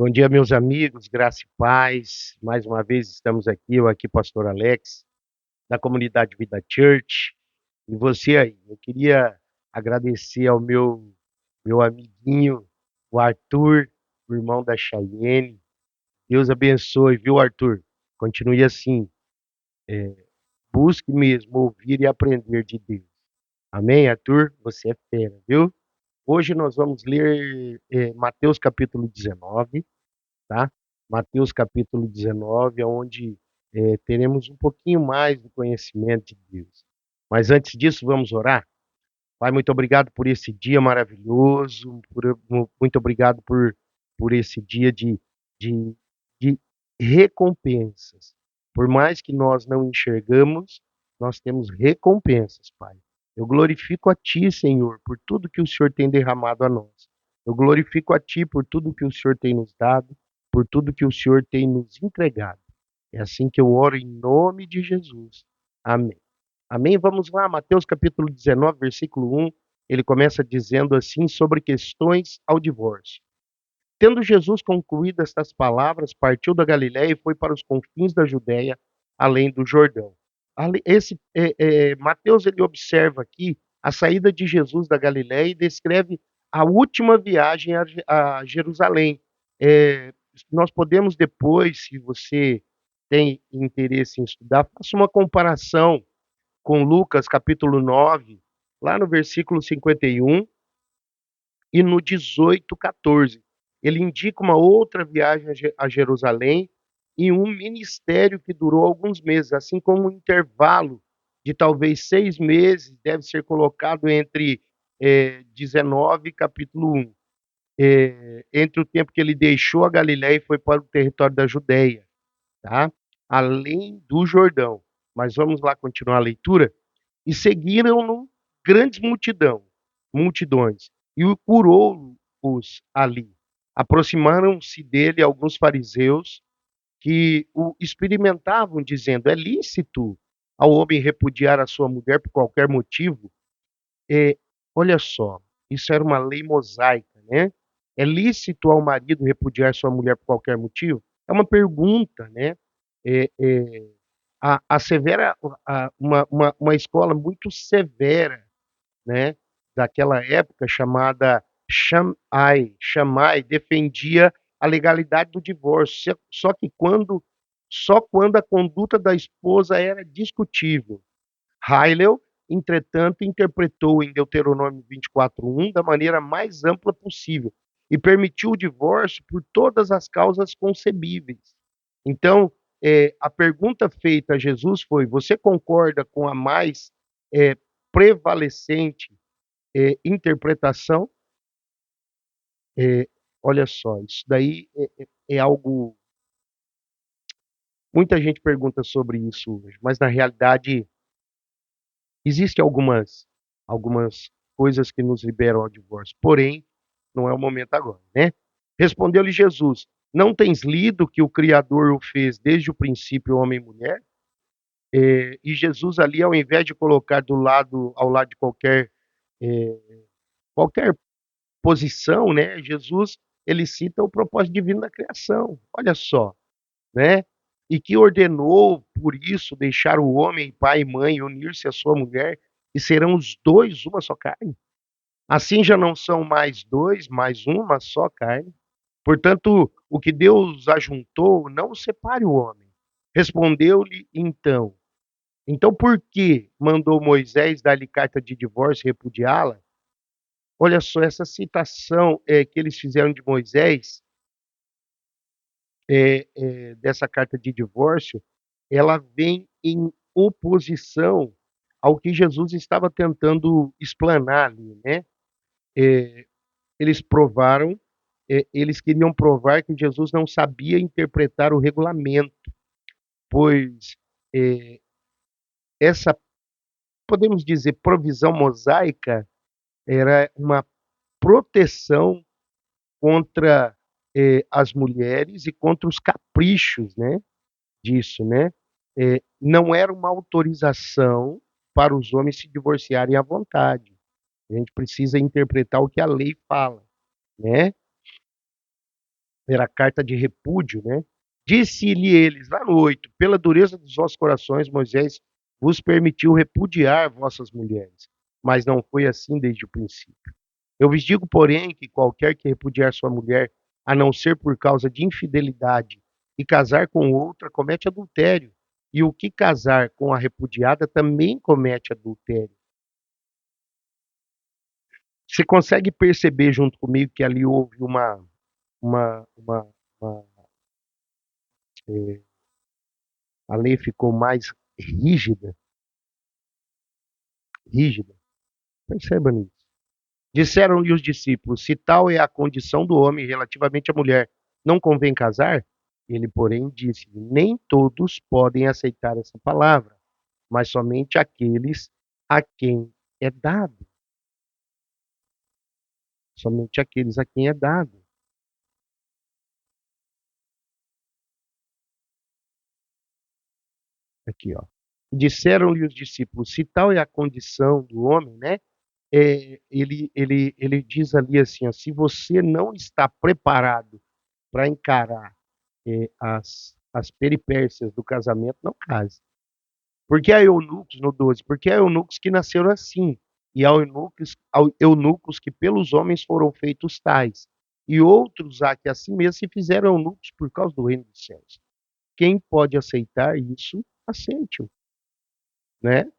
Bom dia, meus amigos, graça e paz. Mais uma vez estamos aqui, eu aqui, pastor Alex, da comunidade Vida Church. E você aí, eu queria agradecer ao meu amiguinho, o Arthur, o irmão da Chayenne. Deus abençoe, viu, Arthur? Continue assim, busque mesmo ouvir e aprender de Deus. Amém, Arthur? Você é fera, viu? Hoje nós vamos ler Mateus capítulo 19, tá? Mateus capítulo 19, onde teremos um pouquinho mais do conhecimento de Deus. Mas antes disso, vamos orar? Pai, muito obrigado por esse dia maravilhoso, muito obrigado por esse dia de, de recompensas. Por mais que nós não enxergamos, nós temos recompensas, Pai. Eu glorifico a Ti, Senhor, por tudo que o Senhor tem derramado a nós. Eu glorifico a Ti por tudo que o Senhor tem nos dado, por tudo que o Senhor tem nos entregado. É assim que eu oro em nome de Jesus. Amém. Amém? Vamos lá, Mateus capítulo 19, versículo 1. Ele começa dizendo assim sobre questões ao divórcio. Tendo Jesus concluído estas palavras, partiu da Galiléia e foi para os confins da Judéia, além do Jordão. Mateus ele observa aqui a saída de Jesus da Galiléia e descreve a última viagem a Jerusalém. É, nós podemos depois, se você tem interesse em estudar, faça uma comparação com Lucas capítulo 9, lá no versículo 51 e no 18, 14. Ele indica uma outra viagem a Jerusalém e um ministério que durou alguns meses, assim como um intervalo de talvez 6 meses deve ser colocado entre 19 e capítulo 1. Entre o tempo que ele deixou a Galiléia e foi para o território da Judéia, tá? Além do Jordão. Mas vamos lá continuar a leitura. E seguiram-no grandes multidões, e o curou-os ali. Aproximaram-se dele alguns fariseus que o experimentavam, dizendo: é lícito ao homem repudiar a sua mulher por qualquer motivo? É, olha só, isso era uma lei mosaica, né? É lícito ao marido repudiar sua mulher por qualquer motivo? É uma pergunta, né? É, é, a severa, uma escola muito severa, né, daquela época chamada Shammai defendia a legalidade do divórcio, só quando a conduta da esposa era discutível. Hillel, entretanto, interpretou em Deuteronômio 24:1 da maneira mais ampla possível e permitiu o divórcio por todas as causas concebíveis. Então, a pergunta feita a Jesus foi: você concorda com a mais eh, prevalecente interpretação? Eh, olha só, isso daí é algo. Muita gente pergunta sobre isso hoje, mas na realidade existem algumas coisas que nos liberam ao divórcio, porém, não é o momento agora, né? Respondeu-lhe Jesus: não tens lido que o Criador o fez desde o princípio homem e mulher? E Jesus ali, ao invés de colocar ao lado de qualquer posição, né? Jesus, ele cita o propósito divino da criação. Olha só, né? E que ordenou, por isso, deixar o homem, pai e mãe, e unir-se à sua mulher, e serão os dois uma só carne. Assim já não são mais dois, mais uma só carne. Portanto, o que Deus ajuntou, não separe o homem. Respondeu-lhe então por que mandou Moisés dar-lhe carta de divórcio e repudiá-la? Olha só, essa citação que eles fizeram de Moisés, dessa carta de divórcio, ela vem em oposição ao que Jesus estava tentando explanar ali, né? Eh, eles provaram, eles queriam provar que Jesus não sabia interpretar o regulamento, pois eh, essa, podemos dizer, provisão mosaica era uma proteção contra as mulheres e contra os caprichos, né? Disso, né? Não era uma autorização para os homens se divorciarem à vontade. A gente precisa interpretar o que a lei fala, né? era a carta de repúdio, né? Disse-lhe eles, lá no 8, pela dureza dos vossos corações, Moisés vos permitiu repudiar vossas mulheres, mas não foi assim desde o princípio. Eu vos digo, porém, que qualquer que repudiar sua mulher, a não ser por causa de infidelidade, e casar com outra, comete adultério. E o que casar com a repudiada também comete adultério. Você consegue perceber junto comigo que ali houve uma, uma, uma eh, a lei ficou mais rígida, rígida. Perceba nisso. Disseram-lhe os discípulos: se tal é a condição do homem relativamente à mulher, não convém casar? Ele, porém, disse: nem todos podem aceitar essa palavra, mas somente aqueles a quem é dado. Somente aqueles a quem é dado. Aqui, ó. Disseram-lhe os discípulos: se tal é a condição do homem, né? Ele diz ali assim: ó, se você não está preparado para encarar as peripécias do casamento, não case. Porque há eunucos, no 12, porque há eunucos que nasceram assim, e há eunucos que pelos homens foram feitos tais, e outros há que assim mesmo se fizeram eunucos por causa do reino dos céus. Quem pode aceitar isso, aceite-o, né?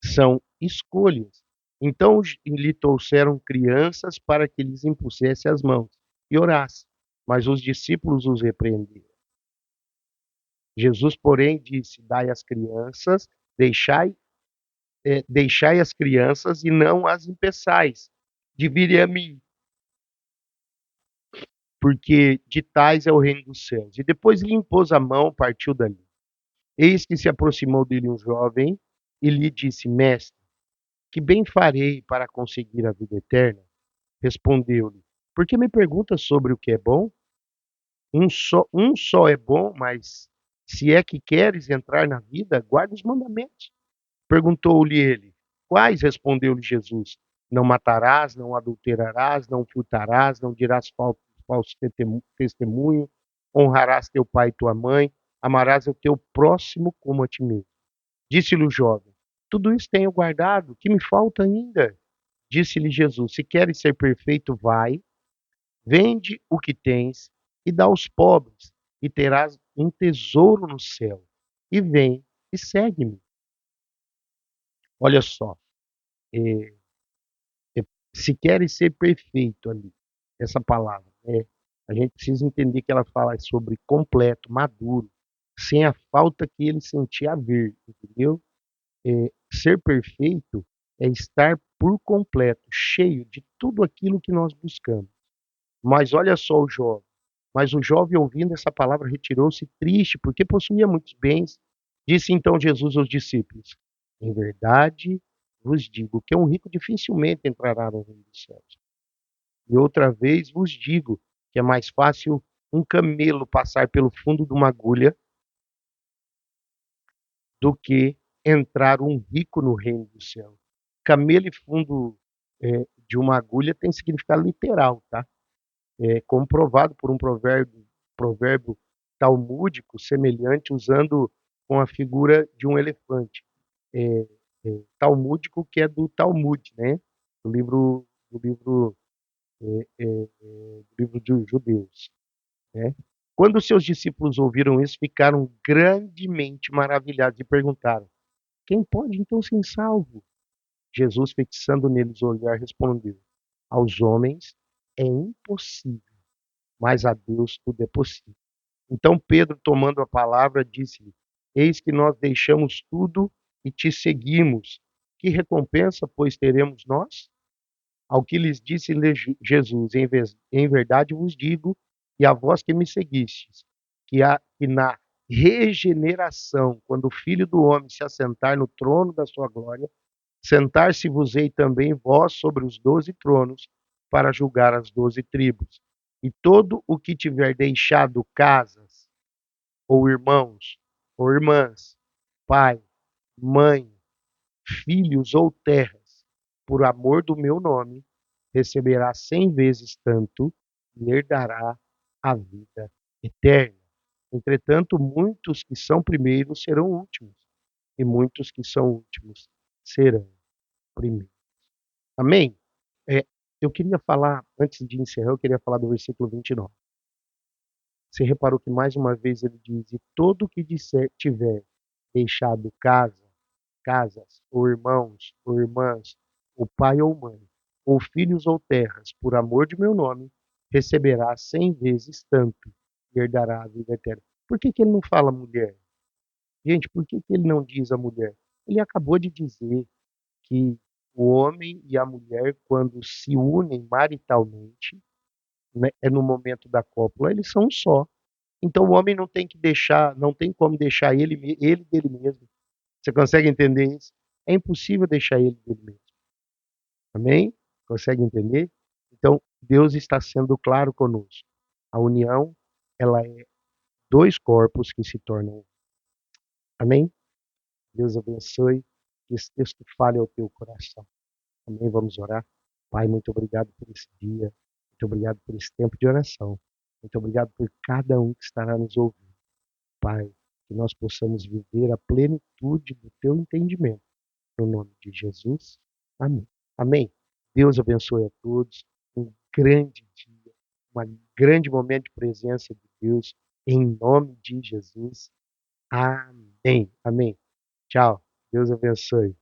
São escolhas. Então lhe trouxeram crianças para que lhes impusesse as mãos e orasse. Mas os discípulos os repreenderam. Jesus, porém, disse: Dai às crianças, deixai as crianças e não as impeçais de virem a mim, porque de tais é o reino dos céus. E depois lhe impôs a mão, partiu dali. Eis que se aproximou dele um jovem e lhe disse: Mestre, que bem farei para conseguir a vida eterna? Respondeu-lhe: Por que me perguntas sobre o que é bom? Um só é bom, mas se é que queres entrar na vida, guarda os mandamentos. Perguntou-lhe ele: Quais? Respondeu-lhe Jesus: Não matarás, não adulterarás, não furtarás, não dirás falso testemunho, honrarás teu pai e tua mãe, amarás o teu próximo como a ti mesmo. Disse-lhe o jovem: Tudo isso tenho guardado, que me falta ainda? Disse-lhe Jesus: Se queres ser perfeito, vai, vende o que tens e dá aos pobres, e terás um tesouro no céu. E vem e segue-me. Olha só, eh, se queres ser perfeito ali, essa palavra, né? A gente precisa entender que ela fala sobre completo, maduro, sem a falta que ele sentia haver, entendeu? Ser perfeito é estar por completo, cheio de tudo aquilo que nós buscamos. Mas olha só o jovem. Mas o jovem, ouvindo essa palavra, retirou-se triste, porque possuía muitos bens. Disse então Jesus aos discípulos: Em verdade vos digo que um rico dificilmente entrará no reino dos céus. E outra vez vos digo que é mais fácil um camelo passar pelo fundo de uma agulha do que entrar um rico no reino dos céus. Camelo e fundo de uma agulha tem significado literal, tá? É comprovado por um provérbio talmúdico semelhante, usando com a figura de um elefante. É, talmúdico, que é do Talmud, né? Do livro, do livro, do livro dos judeus, né? Quando os seus discípulos ouviram isso, ficaram grandemente maravilhados e perguntaram: Quem pode então ser salvo? Jesus, fixando neles o olhar, respondeu: Aos homens é impossível, mas a Deus tudo é possível. Então Pedro, tomando a palavra, disse-lhe: Eis que nós deixamos tudo e te seguimos. Que recompensa, pois, teremos nós? Ao que lhes disse-lhe Jesus: em verdade vos digo, e a vós que me seguistes, que na regeneração, quando o Filho do Homem se assentar no trono da sua glória, sentar-se-vos-ei também vós sobre os 12 tronos, para julgar as 12 tribos. E todo o que tiver deixado casas, ou irmãos, ou irmãs, pai, mãe, filhos ou terras, por amor do meu nome, receberá 100 vezes tanto e herdará a vida eterna. Entretanto, muitos que são primeiros serão últimos, e muitos que são últimos serão primeiros. Amém? Eh, eu queria falar, antes de encerrar, eu queria falar do versículo 29. Você reparou que mais uma vez ele diz: "E todo o que tiver deixado casas, ou irmãos, ou irmãs, ou pai ou mãe, ou filhos ou terras, por amor de meu nome, receberá 100 vezes tanto e herdará a vida eterna". Por que que ele não fala mulher? Gente, por que que ele não diz a mulher? Ele acabou de dizer que o homem e a mulher, quando se unem maritalmente, né, é no momento da cópula, eles são um só. Então o homem não tem como deixar ele dele mesmo. Você consegue entender isso? É impossível deixar ele dele mesmo. Amém? Consegue entender? Então Deus está sendo claro conosco. A união, ela é 2 corpos que se tornam um. Amém? Deus abençoe, que esse texto fale ao teu coração. Amém? Vamos orar. Pai, muito obrigado por esse dia. Muito obrigado por esse tempo de oração. Muito obrigado por cada um que estará nos ouvindo. Pai, que nós possamos viver a plenitude do teu entendimento. No nome de Jesus. Amém. Amém. Deus abençoe a todos. Um grande dia, um grande momento de presença de Deus. Em nome de Jesus. Amém. Amém. Tchau. Deus abençoe.